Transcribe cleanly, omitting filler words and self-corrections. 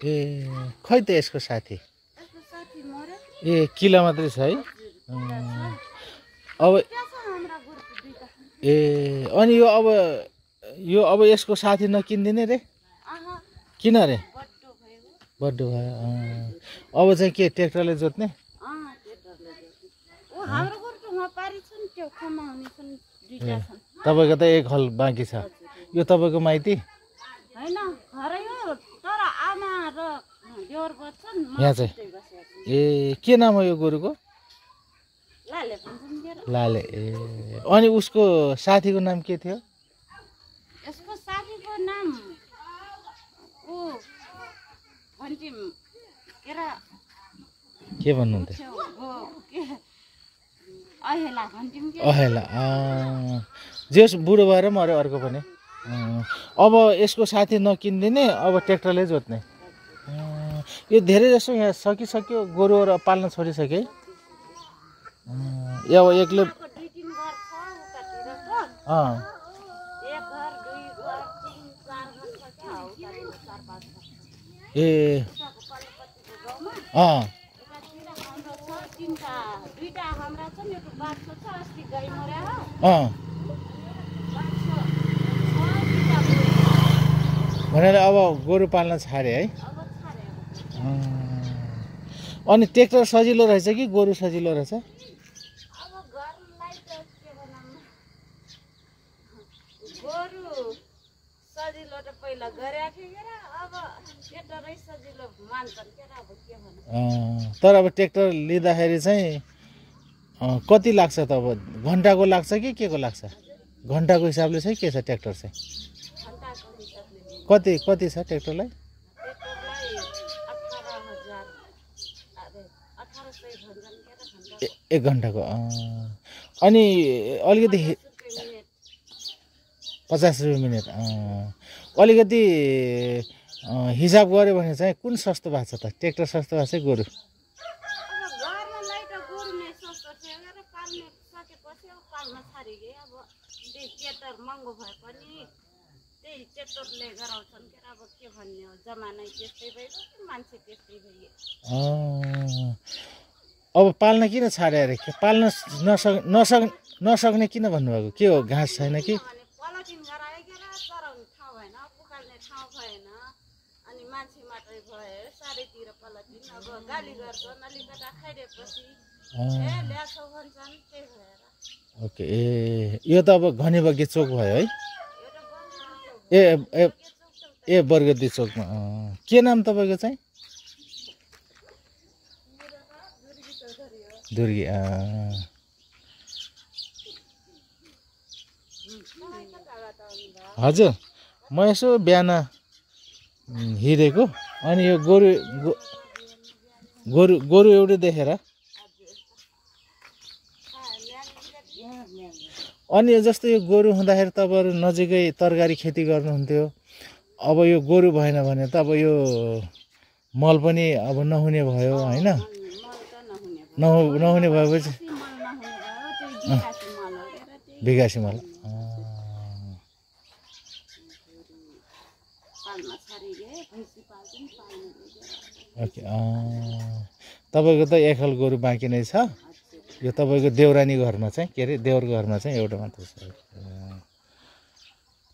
ए खै त यसको साथी यसको साथी मर्यो ए किला मात्रै छ है अब हाम्रा गोरुको दुईटा ए अनि यो अब यसको साथी नकिन्दिने रे आहा किन रे बड्डो भयो बड्डो भयो अब चाहिँ के ट्र्याक्टरले जोत्ने ट्र्याक्टरले ओ हाम्रो गोरु त उहाँ पारी छ नि त्यो खोमा हुने छन् दुईटा छन् तपाईँको त एक हल बाँकी छ यो तपाईँको माइती हैन घरै हो तर आमा र देवर बस्छन् म यहाँ चाहिँ त्यही बसेको छु ए के नाम हो यो गोरुको लाले भन्छन् के लाले ए अनि उसको साथीको नाम के थियो यसको साथीको नाम ओ भन्छिम के भन्नुहुन्थ्यो अहेला भन्छिम के अहेला जेस बुढो भएर मऱ्यो अर्को पनि अब यसको साथी नकिन्दिने अब ट्र्याक्टरले जोत्ने यो धेरै जसो यहाँ सकिसक्यो गोरुहरू पाल्न छोडिसके अब एक्लै दुई तीन घर छ उतातिर त एक घर दुई घर तीन चार घर छ क्या उतातिर चार पाँच घर ए उताको पल्लोपट्टिको गाउँमा अँ यतातिर हाम्रो छ तीनटा दुईटा हाम्रा छन् एउटा बाछो छ अस्ति गाई मर्या हो अँ भनेर अब गोरु पाल्न छाडे है अब छाडे अनि ट्र्याक्टर सजिलो रहेछ कि गोरु सजिलो रहेछ अब घरलाई त के भनौँ गोरु सजिलो त पहिला गरेको थियो के अब ट्र्याक्टरै सजिलो मान्छन् के अब के भन्नु तर अब ट्र्याक्टर लिँदाखेरि चाहिँ कति लाग्छ त अब घन्टाको लाग्छ कि के को लाग्छ घन्टाको हिसाबले चाहिँ के छ ट्र्याक्टर चाहिँ घन्टाको हिसाबले कति छ ट्र्याक्टरलाई ट्र्याक्टरलाई 18,000 भन्छन् के घन्टा एक घन्टाको अनि अलिकति 50 रुपियाँ मिनट अलिकति हिसाब गऱ्यो भने चाहिँ कुन सस्तो भएको छ त ट्र्याक्टर सस्तो भएको छ गोरु अब गर्नलाई त गोरु नै सस्तो थियो र पाल्ने सकेपछि अब पाल्न छाडिगे अब त्यही ट्र्याक्टर महँगो भए पनि त्यही ट्र्याक्टरले गराउँछन् के अब के भन्ने हो जमानै त्यस्तै भइगयो मान्छे त्यस्तै भइयो अब पाल्न किन छाडे अरे पाल्न नसक्ने किन भन्नुभएको के हो घाँस छैन कि भने पलटिन गराइगेर चराउने ठाउँ भएन पुकाल्ने ठाउँ भएन अनि मान्छे मात्रै भयो साडीतिर पलटिन अब गाली गर्छन् अलिकता खाइदिएपछि ए ल्याछौ भन्छन् त्यही भएर ओके ए यो त अब घनीबग्गे चोक भयो है एउटा ए बरगदी चोकमा के नाम तपाईँको चाहिँ दुर्गी हजुर म यसो बिहान हिँडेको अनि यो गोरु एउटै देखेर अनि जस्तो यो गोरु हुँदाखेरि तपाईँहरू नजिकै तरकारी खेती गर्नुहुन्थ्यो अब यो गोरु भएन भने त अब यो मल पनि अब नहुने भयो होइन नहुने भएपछि बिगासी मल ओके तपाईँको त एक हल गोरु बाँकी नै छ यो तपाईँको देउरानी घरमा चाहिँ के अरे देवर घरमा चाहिँ एउटा मात्र छ